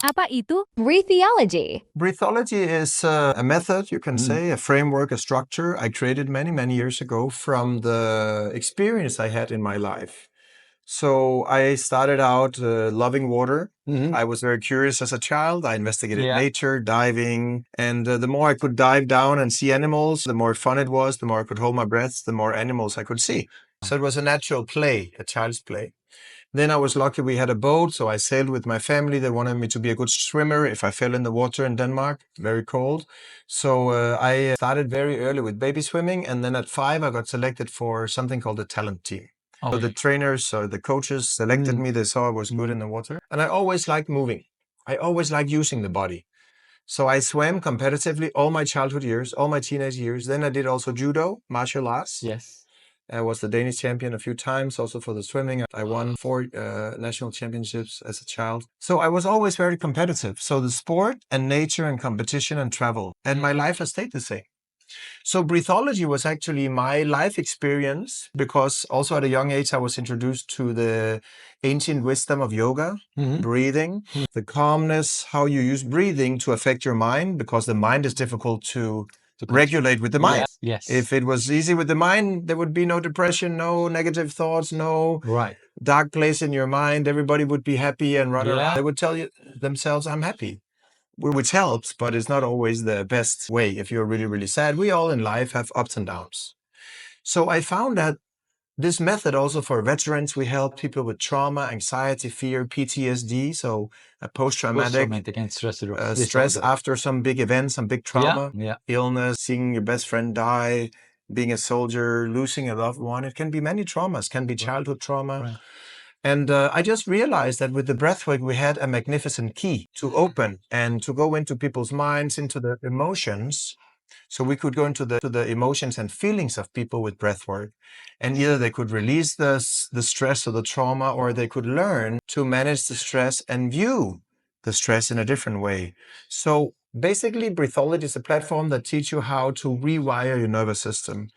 Apa itu Breatheology? Breatheology is a method, you can say, a framework, a structure I created many, many years ago from the experience I had in my life. So I started out loving water. I was very curious as a child. I investigated nature, diving, and the more I could dive down and see animals, the more fun it was, the more I could hold my breath, the more animals I could see. So it was a natural play, a child's play. Then I was lucky we had a boat, so I sailed with my family. They wanted me to be a good swimmer if I fell in the water in Denmark, very cold. So I started very early with baby swimming, and then at 5 I got selected for something called the talent team. So the trainers or the coaches selected me. They saw I was good in the water. And I always liked moving. I always liked using the body. So I swam competitively all my childhood years, all my teenage years. Then I did also judo, martial arts. Yes. I was the Danish champion a few times, also for the swimming. I won 4 national championships as a child. So I was always very competitive. So the sport and nature and competition and travel. And my life has stayed the same. So breathology was actually my life experience because also at a young age I was introduced to the ancient wisdom of yoga, breathing, the calmness, how you use breathing to affect your mind because the mind is difficult to regulate with the mind. Yes. If it was easy with the mind, there would be no depression, no negative thoughts, no dark place in your mind. Everybody would be happy and run around. They would tell you themselves, I'm happy. Which helps, but it's not always the best way if you're really, really sad. We all in life have ups and downs. So I found that this method also for veterans, we help people with trauma, anxiety, fear, PTSD, so a post-traumatic and stress after some big event, some big trauma, illness, seeing your best friend die, being a soldier, losing a loved one. It can be many traumas, can be childhood trauma. And I just realized that with the breathwork, we had a magnificent key to open and to go into people's minds, into the emotions. So we could go into the emotions and feelings of people with breathwork. And either they could release the stress or the trauma, or they could learn to manage the stress and view the stress in a different way. So basically, breathology is a platform that teaches you how to rewire your nervous system.